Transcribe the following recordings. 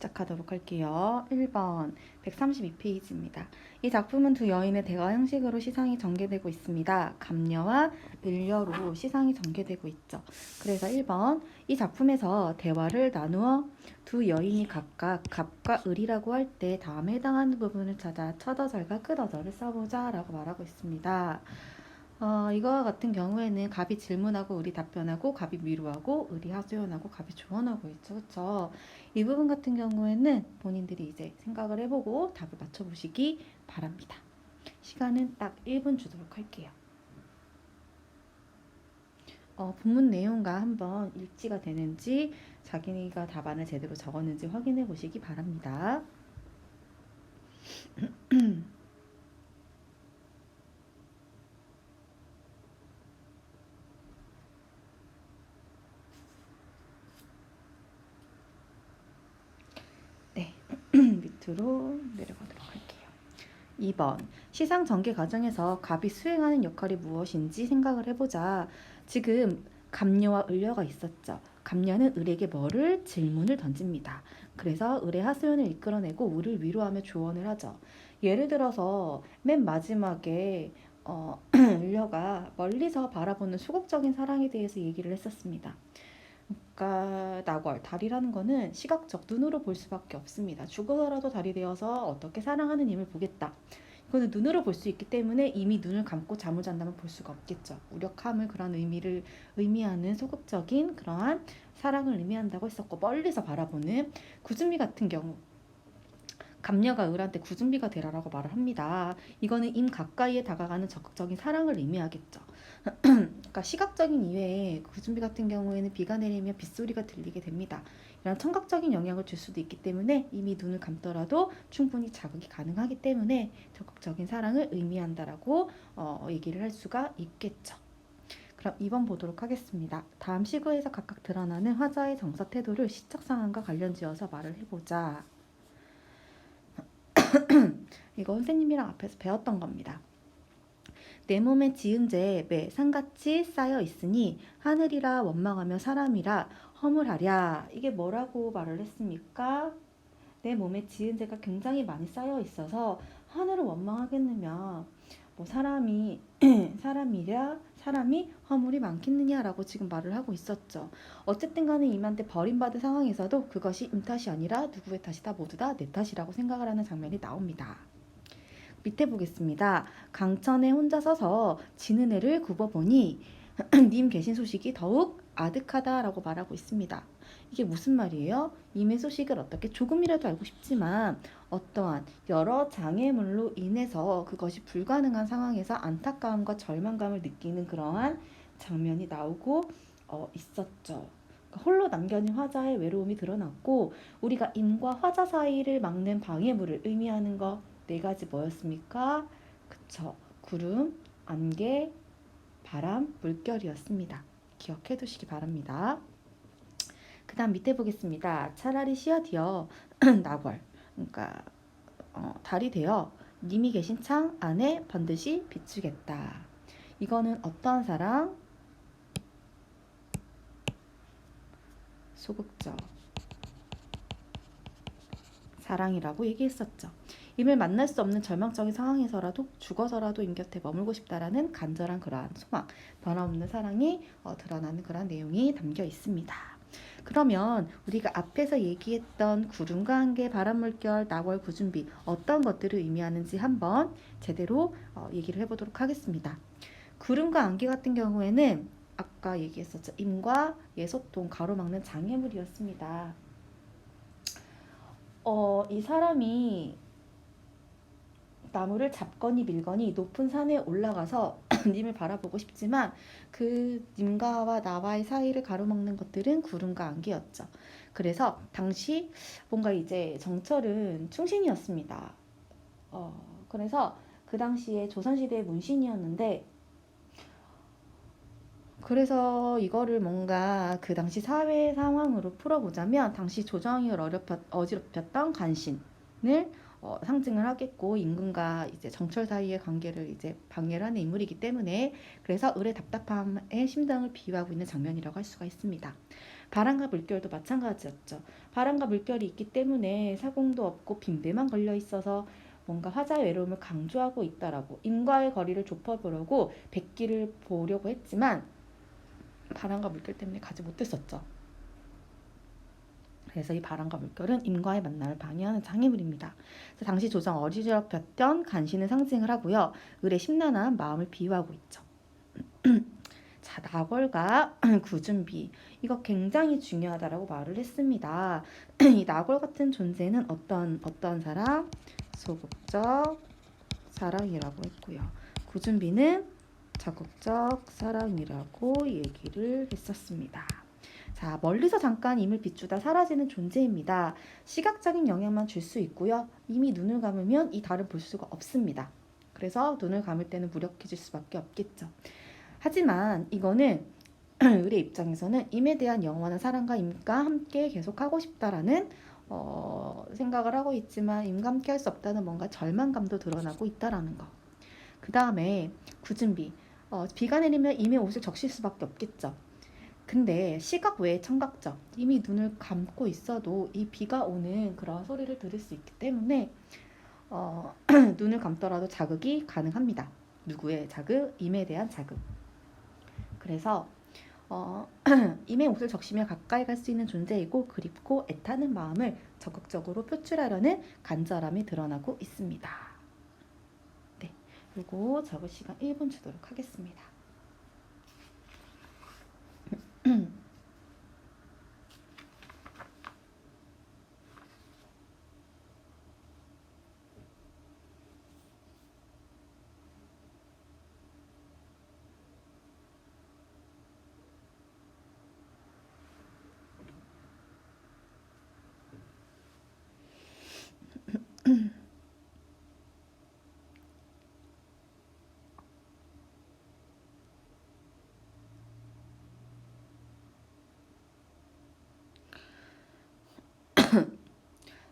시작하도록 할게요. 1번 132페이지입니다. 이 작품은 두 여인의 대화 형식으로 시상이 전개되고 있습니다. 감녀와 을녀로 시상이 전개되고 있죠. 그래서 1번 이 작품에서 대화를 나누어 두 여인이 각각 갑과 을이라고 할 때 다음에 해당하는 부분을 찾아 첫어절과 끝어절을 써보자 라고 말하고 있습니다. 이거와 같은 경우에는 갑이 질문하고 을이 답변하고 갑이 미루하고 을이 하소연하고 갑이 조언하고 있죠. 그쵸? 이 부분 같은 경우에는 본인들이 이제 생각을 해보고 답을 맞춰보시기 바랍니다. 시간은 딱 1분 주도록 할게요. 본문 내용과 한번 일치가 되는지 자기가 답안을 제대로 적었는지 확인해 보시기 바랍니다. 네, 밑으로 내려가도록 할게요. 2번 시상 전개 과정에서 갑이 수행하는 역할이 무엇인지 생각을 해보자. 지금 갑녀와 을녀가 있었죠. 갑녀는 을에게 뭐를 질문을 던집니다. 그래서 을의 하소연을 이끌어내고 을을 위로하며 조언을 하죠. 예를 들어서 맨 마지막에 을녀가 멀리서 바라보는 소극적인 사랑에 대해서 얘기를 했었습니다. 그러니까 나궐, 달이라는 거는 시각적, 눈으로 볼 수밖에 없습니다. 죽어서라도 달이 되어서 어떻게 사랑하는 힘을 보겠다. 이거는 눈으로 볼 수 있기 때문에 이미 눈을 감고 잠을 잔다면 볼 수가 없겠죠. 무력함을 그런 의미를 의미하는 소극적인 그러한 사랑을 의미한다고 했었고, 멀리서 바라보는 구준비 같은 경우 갑녀가 을한테 구준비가 되라라고 말을 합니다. 이거는 임 가까이에 다가가는 적극적인 사랑을 의미하겠죠. 그러니까 시각적인 이외에 구준비 같은 경우에는 비가 내리면 빗소리가 들리게 됩니다. 이런 청각적인 영향을 줄 수도 있기 때문에 이미 눈을 감더라도 충분히 자극이 가능하기 때문에 적극적인 사랑을 의미한다라고 얘기를 할 수가 있겠죠. 그럼 2번 보도록 하겠습니다. 다음 시구에서 각각 드러나는 화자의 정서 태도를 시적 상황과 관련지어서 말을 해보자. 이거 선생님이랑 앞에서 배웠던 겁니다. 내 몸에 지은 죄 매 산같이 쌓여 있으니 하늘이라 원망하며 사람이라 허물하랴. 이게 뭐라고 말을 했습니까? 내 몸에 지은 죄가 굉장히 많이 쌓여 있어서 하늘을 원망하겠느냐, 뭐 사람이 사람이 허물이 많겠느냐라고 지금 말을 하고 있었죠. 어쨌든 간에 임한테 버림받은 상황에서도 그것이 임 탓이 아니라 누구의 탓이다, 모두 다 내 탓이라고 생각을 하는 장면이 나옵니다. 밑에 보겠습니다. 강천에 혼자 서서 지는 애를 굽어보니 님 계신 소식이 더욱 아득하다라고 말하고 있습니다. 이게 무슨 말이에요? 임의 소식을 어떻게 조금이라도 알고 싶지만 어떠한 여러 장애물로 인해서 그것이 불가능한 상황에서 안타까움과 절망감을 느끼는 그러한 장면이 나오고 있었죠. 그러니까 홀로 남겨진 화자의 외로움이 드러났고, 우리가 임과 화자 사이를 막는 방해물을 의미하는 거 네 가지 뭐였습니까? 그쵸. 구름, 안개, 바람, 물결이었습니다. 기억해 두시기 바랍니다. 그 다음 밑에 보겠습니다. 차라리 씨앗이여 나궐, 그러니까 달이 되어 님이 계신 창 안에 반드시 비추겠다. 이거는 어떠한 사랑? 소극적 사랑이라고 얘기했었죠. 임을 만날 수 없는 절망적인 상황에서라도 죽어서라도 임 곁에 머물고 싶다라는 간절한 그러한 소망, 변함없는 사랑이 드러나는 그런 내용이 담겨 있습니다. 그러면 우리가 앞에서 얘기했던 구름과 안개, 바람, 물결, 나궐, 구준비 어떤 것들을 의미하는지 한번 제대로 얘기를 해보도록 하겠습니다. 구름과 안개 같은 경우에는 아까 얘기했었죠. 임과 예소통, 가로막는 장애물이었습니다. 이 사람이 나무를 잡거니 밀거니 높은 산에 올라가서 님을 바라보고 싶지만 그 님과 나와의 사이를 가로막는 것들은 구름과 안개였죠. 그래서 당시 뭔가 이제 정철은 충신이었습니다. 그래서 그 당시에 조선시대의 문신이었는데, 그래서 이거를 뭔가 그 당시 사회 상황으로 풀어보자면 당시 조정이 어지럽혔던 간신을 상징을 하겠고, 임금과 이제 정철 사이의 관계를 이제 방해를 하는 인물이기 때문에 그래서 을의 답답함의 심정을 비유하고 있는 장면이라고 할 수가 있습니다. 바람과 물결도 마찬가지였죠. 바람과 물결이 있기 때문에 사공도 없고 빈대만 걸려 있어서 뭔가 화자의 외로움을 강조하고 있다라고 임과의 거리를 좁혀보려고 백기를 보려고 했지만 바람과 물결 때문에 가지 못했었죠. 그래서 이 바람과 물결은 임과의 만남을 방해하는 장애물입니다. 당시 조정 어지럽혔던 간신을 상징을 하고요. 을의 심란한 마음을 비유하고 있죠. 자, 낙월과 구준비. 이거 굉장히 중요하다라고 말을 했습니다. 이 낙월 같은 존재는 어떤 사람? 소극적 사랑이라고 했고요. 구준비는 적극적 사랑이라고 얘기를 했었습니다. 자, 멀리서 잠깐 임을 비추다 사라지는 존재입니다. 시각적인 영향만 줄 수 있고요. 이미 눈을 감으면 이 달을 볼 수가 없습니다. 그래서 눈을 감을 때는 무력해질 수밖에 없겠죠. 하지만 이거는 을의 입장에서는 임에 대한 영원한 사랑과 임과 함께 계속하고 싶다라는 생각을 하고 있지만 임과 함께 할 수 없다는 뭔가 절망감도 드러나고 있다라는 거. 그 다음에 구준비. 비가 내리면 임의 옷을 적실 수밖에 없겠죠. 근데 시각 외에 청각적. 이미 눈을 감고 있어도 이 비가 오는 그런 소리를 들을 수 있기 때문에 눈을 감더라도 자극이 가능합니다. 누구의 자극? 임에 대한 자극. 그래서 임의 옷을 적시며 가까이 갈 수 있는 존재이고 그립고 애타는 마음을 적극적으로 표출하려는 간절함이 드러나고 있습니다. 네, 그리고 적을 시간 1분 주도록 하겠습니다.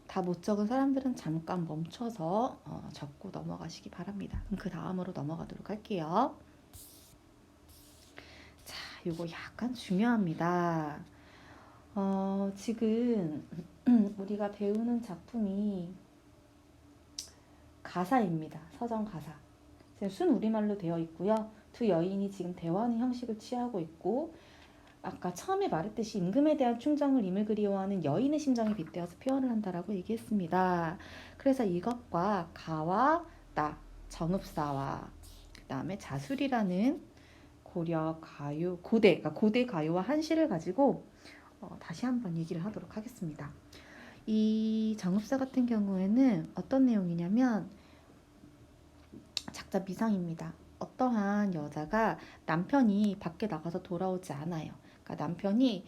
다 못 적은 사람들은 잠깐 멈춰서 적고 넘어가시기 바랍니다. 그 다음으로 넘어가도록 할게요. 자, 요거 약간 중요합니다. 지금 우리가 배우는 작품이 가사입니다. 서정 가사. 지금 순 우리말로 되어 있고요. 두 여인이 지금 대화하는 형식을 취하고 있고 아까 처음에 말했듯이 임금에 대한 충정을 임을 그리워하는 여인의 심정에 빗대어서 표현을 한다라고 얘기했습니다. 그래서 이것과 가와 나, 정읍사와 그 다음에 자술이라는 고려 가요, 고대 가요와 한시를 가지고 다시 한번 얘기를 하도록 하겠습니다. 이 정읍사 같은 경우에는 어떤 내용이냐면 작자 미상입니다. 어떠한 여자가 남편이 밖에 나가서 돌아오지 않아요. 그러니까 남편이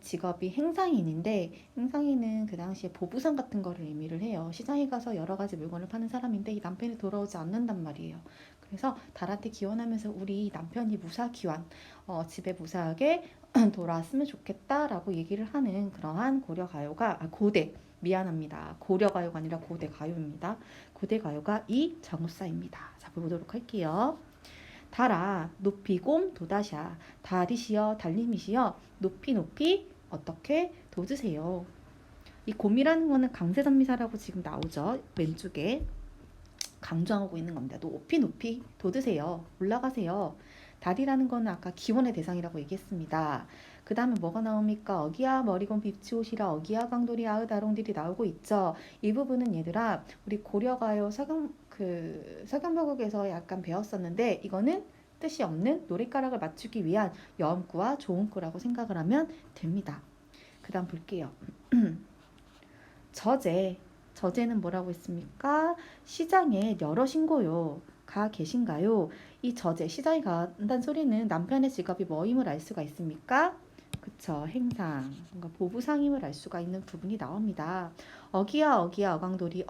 직업이 행상인인데 행상인은 그 당시에 보부상 같은 거를 의미를 해요. 시장에 가서 여러 가지 물건을 파는 사람인데 이 남편이 돌아오지 않는단 말이에요. 그래서 달한테 기원하면서 우리 남편이 무사기환 집에 무사하게 돌아왔으면 좋겠다라고 얘기를 하는 그러한 고대 미안합니다. 고려가요가 아니라 고대가요입니다. 고대가요가 이 정읍사입니다. 자, 보도록 할게요. 달아 높이 곰 도다샤 달이시여 달님이시여 높이 높이 어떻게 돋으세요. 이 곰이라는 거는 강세선미사라고 지금 나오죠. 왼쪽에 강조하고 있는 겁니다. 높이 높이 돋으세요. 올라가세요. 달이라는 거는 아까 기원의 대상이라고 얘기했습니다. 그 다음에 뭐가 나옵니까? 어기야 머리곤 빕치옷이라 어기야 강돌이 아으다롱들이 나오고 있죠. 이 부분은 얘들아 우리 고려가요 서경서경서국에서 약간 배웠었는데 이거는 뜻이 없는 노랫가락을 맞추기 위한 여음구와 조음구라고 생각을 하면 됩니다. 그 다음 볼게요. 저제는 뭐라고 했습니까? 시장에 여러 신고요. 가 계신가요? 이 시장에 간다는 소리는 남편의 직업이 뭐임을 알 수가 있습니까? 그쵸, 행상, 뭔가 보부상임을 알 수가 있는 부분이 나옵니다. 어기야 어강돌이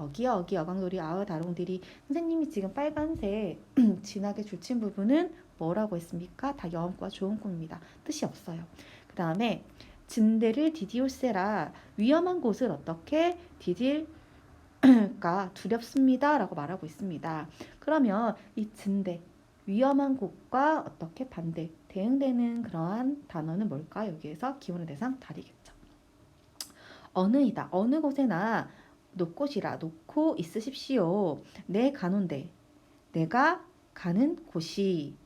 아으다롱들이 선생님이 지금 빨간색 진하게 줄친 부분은 뭐라고 했습니까? 다 여음과 조음구입니다. 뜻이 없어요. 그 다음에 진대를 디디올세라 위험한 곳을 어떻게 디딜까 두렵습니다 라고 말하고 있습니다. 그러면 이 진대 위험한 곳과 어떻게 반대 대응되는 그러한 단어는 뭘까? 여기에서 기원의 대상 달이겠죠. 어느이다. 어느 곳에나 놓곳이라 놓고 있으십시오. 내 가논데 내가 가는 곳이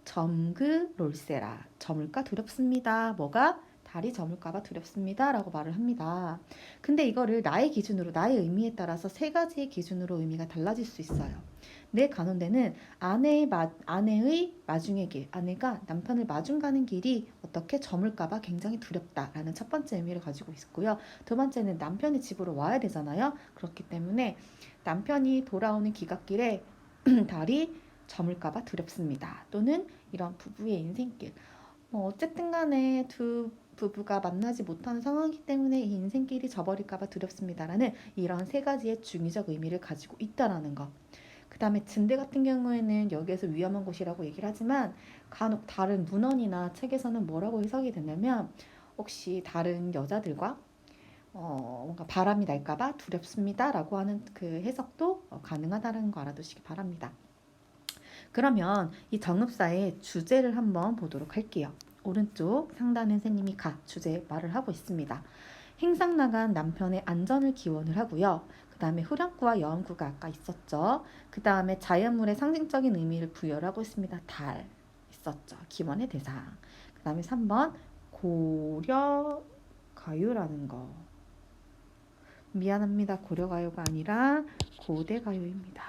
점그 롤세라 저물까 두렵습니다. 뭐가? 달이 저물까봐 두렵습니다. 라고 말을 합니다. 근데 이거를 나의 기준으로 나의 의미에 따라서 세 가지의 기준으로 의미가 달라질 수 있어요. 내 가운데는 아내의 마중의 길, 아내가 남편을 마중 가는 길이 어떻게 저물까봐 굉장히 두렵다라는 첫 번째 의미를 가지고 있고요. 두 번째는 남편이 집으로 와야 되잖아요. 그렇기 때문에 남편이 돌아오는 기갓길에 달이 저물까봐 두렵습니다. 또는 이런 부부의 인생길. 어쨌든 간에 두 부부가 만나지 못하는 상황이기 때문에 이 인생길이 져버릴까봐 두렵습니다라는 이런 세 가지의 중의적 의미를 가지고 있다라는 거. 그 다음에 진대 같은 경우에는 여기에서 위험한 곳이라고 얘기를 하지만 간혹 다른 문헌이나 책에서는 뭐라고 해석이 되냐면 혹시 다른 여자들과 뭔가 바람이 날까봐 두렵습니다라고 하는 그 해석도 가능하다는 거 알아두시기 바랍니다. 그러면 이 정읍사의 주제를 한번 보도록 할게요. 오른쪽 상단은 선생님이 주제 말을 하고 있습니다. 행상 나간 남편의 안전을 기원을 하고요. 그 다음에 후렴구와 여음구가 아까 있었죠. 그 다음에 자연물의 상징적인 의미를 부여를 하고 있습니다. 달 있었죠. 기원의 대상. 그 다음에 3번 고려가요라는 거. 미안합니다. 고려가요가 아니라 고대가요입니다.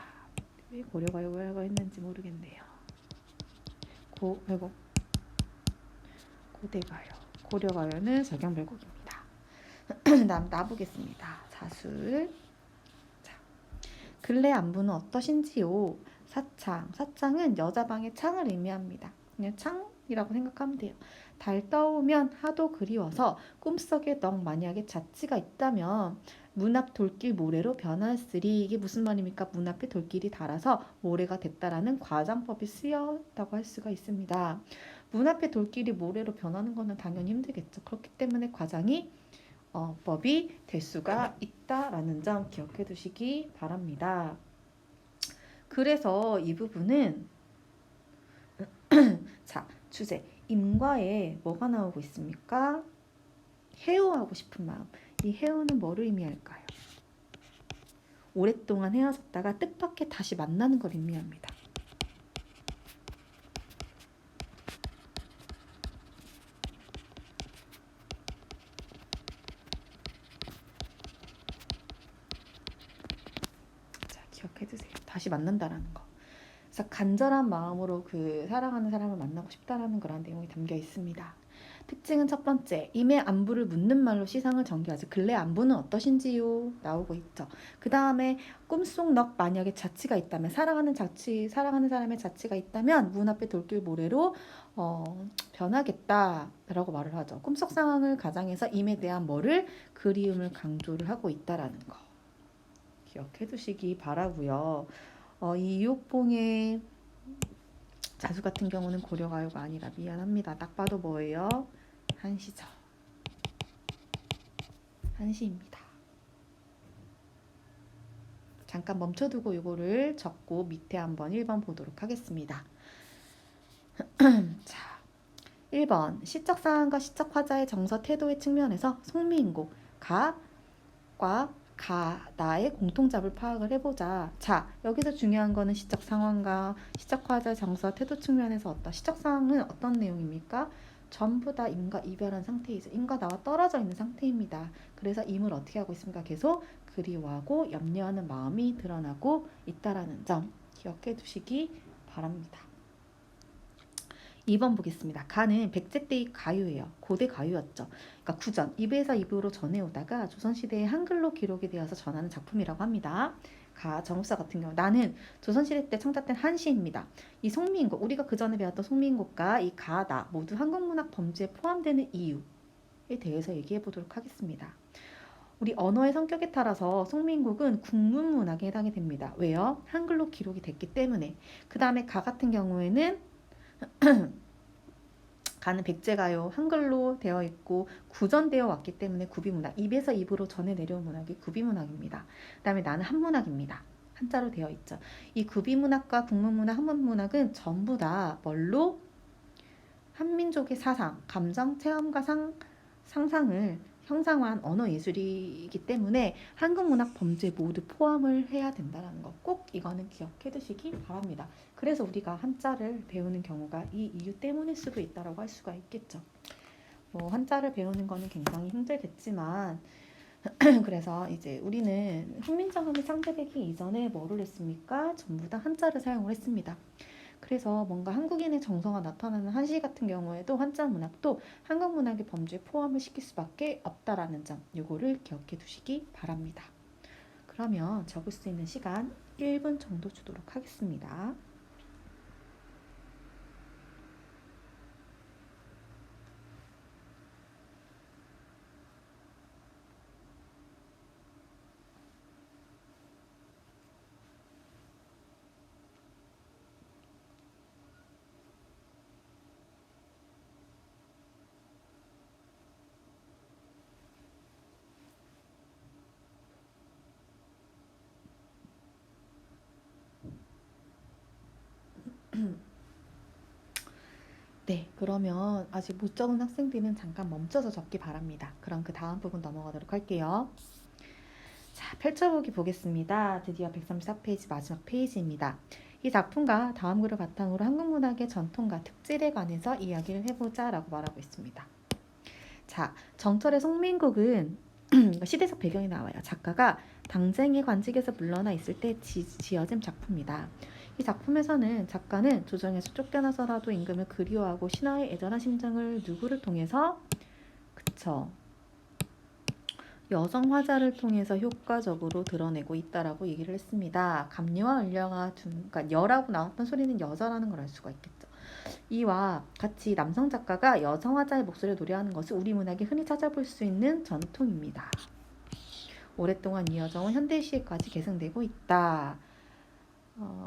왜 고려가요라고 했는지 모르겠네요. 고대가요. 고려가요는 설경별곡입니다. 다음 나보겠습니다. 자술. 자, 근래 안부는 어떠신지요? 사창은 여자 방의 창을 의미합니다. 그냥 창이라고 생각하면 돼요. 달 떠오면 하도 그리워서 꿈속에 넋 만약에 자취가 있다면 문 앞 돌길 모래로 변하였으리. 이게 무슨 말입니까? 문 앞에 돌길이 닳아서 모래가 됐다라는 과장법이 쓰였다고 할 수가 있습니다. 문 앞에 돌길이 모래로 변하는 거는 당연히 힘들겠죠. 그렇기 때문에 과장이 법이 될 수가 있다라는 점 기억해 두시기 바랍니다. 그래서 이 부분은 자, 주제 임과에 뭐가 나오고 있습니까? 헤어하고 싶은 마음. 이 헤어는 뭐를 의미할까요? 오랫동안 헤어졌다가 뜻밖의 다시 만나는 걸 의미합니다. 자, 기억해두세요. 다시 만난다라는 거. 그래서 간절한 마음으로 그 사랑하는 사람을 만나고 싶다라는 그런 내용이 담겨 있습니다. 특징은 첫 번째, 임의 안부를 묻는 말로 시상을 전개하죠. 근래 안부는 어떠신지요? 나오고 있죠. 그 다음에 꿈속 넋 만약에 자취가 있다면 사랑하는 사람의 자취가 있다면 문 앞에 돌길 모래로 변하겠다라고 말을 하죠. 꿈속 상황을 가장해서 임에 대한 뭐를 그리움을 강조를 하고 있다라는 거 기억해 두시기 바라고요. 이 이옥봉의 자수 같은 경우는 고려가요가 아니라 미안합니다. 딱 봐도 뭐예요? 한시죠. 한시입니다. 잠깐 멈춰두고 이거를 적고 밑에 한번 1번 보도록 하겠습니다. 자, 1번 시적 사항과 시적 화자의 정서 태도의 측면에서 송미인곡 가과 나의 공통잡을 파악을 해보자. 자, 여기서 중요한 거는 시적 상황과 시적 화자 정서 태도 측면에서 시적 상황은 어떤 내용입니까? 전부 다 임과 이별한 상태이죠. 임과 나와 떨어져 있는 상태입니다. 그래서 임을 어떻게 하고 있습니까? 계속 그리워하고 염려하는 마음이 드러나고 있다라는 점 기억해 두시기 바랍니다. 2번 보겠습니다. 가는 백제 때의 가요예요. 고대 가요였죠. 그러니까 구전, 입에서 입으로 전해오다가 조선시대의 한글로 기록이 되어서 전하는 작품이라고 합니다. 정읍사 같은 경우 나는 조선시대 때 창작된 한시입니다. 이 송미인곡, 우리가 그 전에 배웠던 송미인곡과 이 나 모두 한국문학 범주에 포함되는 이유에 대해서 얘기해 보도록 하겠습니다. 우리 언어의 성격에 따라서 송미인곡은 국문문학에 해당이 됩니다. 왜요? 한글로 기록이 됐기 때문에. 그 다음에 같은 경우에는 가는 백제가요 한글로 되어 있고 구전되어 왔기 때문에 구비문학, 입에서 입으로 전해 내려온 문학이 구비문학입니다. 그 다음에 나는 한문학입니다. 한자로 되어 있죠. 이 구비문학과 국문문학, 한문문학은 전부 다 뭘로 한민족의 사상, 감정, 체험과 상상을 형상화한 언어 예술이기 때문에 한국 문학 범주에 모두 포함을 해야 된다는 거 꼭 이거는 기억해 두시기 바랍니다. 그래서 우리가 한자를 배우는 경우가 이 이유 때문일 수도 있다고 할 수가 있겠죠. 뭐 한자를 배우는 거는 굉장히 힘들겠지만 그래서 이제 우리는 훈민정음이 창제되기 이전에 뭐를 했습니까? 전부 다 한자를 사용을 했습니다. 그래서 뭔가 한국인의 정서가 나타나는 한시 같은 경우에도 한자 문학도 한국 문학의 범주에 포함을 시킬 수밖에 없다라는 점, 요거를 기억해 두시기 바랍니다. 그러면 적을 수 있는 시간 1분 정도 주도록 하겠습니다. 네, 그러면 아직 못 적은 학생들은 잠깐 멈춰서 적기 바랍니다. 그럼 그 다음 부분 넘어가도록 할게요. 자, 펼쳐보기 보겠습니다. 드디어 134페이지 마지막 페이지입니다. 이 작품과 다음 글을 바탕으로 한국 문학의 전통과 특질에 관해서 이야기를 해보자 라고 말하고 있습니다. 자, 정철의 송민국은 시대적 배경이 나와요. 작가가 당쟁의 관직에서 물러나 있을 때 지어진 작품이다. 이 작품에서는 작가는 조정에서 쫓겨나서라도 임금을 그리워하고 신하의 애절한 심정을 누구를 통해서 그쵸 여성 화자를 통해서 효과적으로 드러내고 있다라고 얘기를 했습니다. 감녀와 을려가 그러니까 여라고 나왔던 소리는 여자라는 걸 알 수가 있겠죠. 이와 같이 남성 작가가 여성 화자의 목소리를 노래하는 것은 우리 문학에 흔히 찾아볼 수 있는 전통입니다. 오랫동안 이어져온 현대시에까지 계승되고 있다.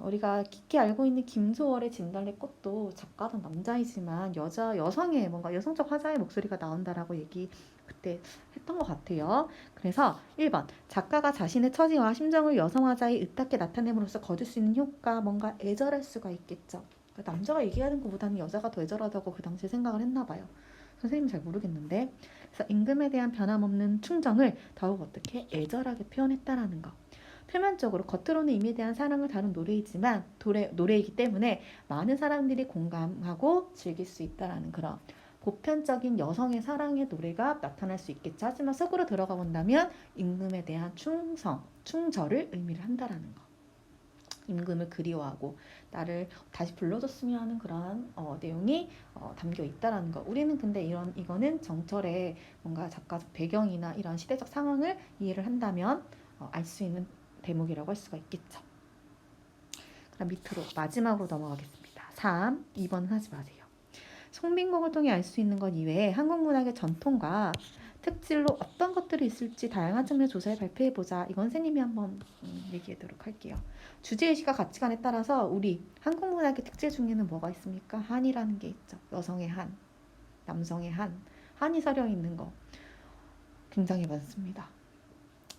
우리가 깊게 알고 있는 김소월의 진달래 꽃도 작가는 남자이지만 여성의 뭔가 여성적 화자의 목소리가 나온다라고 얘기 그때 했던 것 같아요. 그래서 1번 작가가 자신의 처지와 심정을 여성 화자의 의탁게 나타냄으로써 거둘 수 있는 효과 뭔가 애절할 수가 있겠죠. 그러니까 남자가 얘기하는 것보다는 여자가 더 애절하다고 그 당시에 생각을 했나 봐요. 선생님은 잘 모르겠는데 그래서 임금에 대한 변함없는 충정을 더욱 어떻게 애절하게 표현했다라는 거. 표면적으로 겉으로는 임에 대한 사랑을 다룬 노래이지만 노래이기 때문에 많은 사람들이 공감하고 즐길 수 있다라는 그런 보편적인 여성의 사랑의 노래가 나타날 수 있겠죠. 하지만 속으로 들어가 본다면 임금에 대한 충절을 의미를 한다라는 거. 임금을 그리워하고 나를 다시 불러줬으면 하는 그런 내용이 담겨 있다라는 거. 우리는 근데 이거는 정철의 뭔가 작가적 배경이나 이런 시대적 상황을 이해를 한다면 알 수 있는 대목이라고 할 수가 있겠죠. 그럼 밑으로 마지막으로 넘어가겠습니다. 3. 2번은 하지 마세요. 송민곡을 통해 알 수 있는 것 이외에 한국 문학의 전통과 특질로 어떤 것들이 있을지 다양한 측면을 조사해 발표해보자. 이건 선생님이 한번 얘기하도록 할게요. 주제의식과 가치관에 따라서 우리 한국 문학의 특질 중에는 뭐가 있습니까? 한이라는 게 있죠. 여성의 한, 남성의 한이 서려 있는 거 굉장히 많습니다.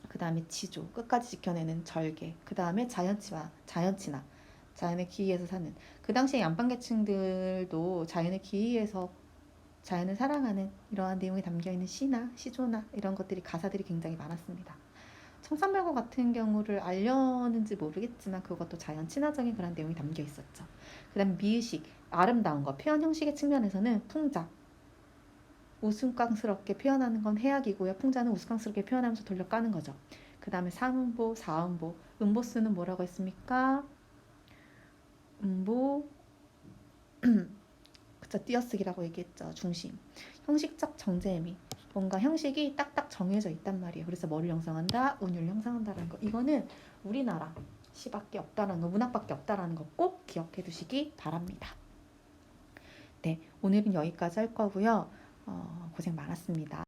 그 다음에 지조, 끝까지 지켜내는 절개, 그 다음에 자연친화, 자연의 기이에서 사는. 그 당시에 양반계층들도 자연의 기이에서 자연을 사랑하는 이러한 내용이 담겨있는 시나 시조나 이런 것들이 가사들이 굉장히 많았습니다. 청산별곡 같은 경우를 알려는지 모르겠지만 그것도 자연 친화적인 그런 내용이 담겨 있었죠. 그 다음에 미의식, 아름다운 것, 표현 형식의 측면에서는 풍자, 우스꽝스럽게 표현하는 건 해악이고요. 풍자는 우스꽝스럽게 표현하면서 돌려 까는 거죠. 그 다음에 삼음보, 사음보, 음보수는 뭐라고 했습니까? 음보, 그쵸, 띄어쓰기라고 얘기했죠. 중심. 형식적 정제미. 뭔가 형식이 딱딱 정해져 있단 말이에요. 그래서 뭐를 형성한다? 운율을 형성한다라는 거. 이거는 우리나라 시밖에 없다라는 거, 문학밖에 없다라는 거 꼭 기억해 두시기 바랍니다. 네, 오늘은 여기까지 할 거고요. 고생 많았습니다.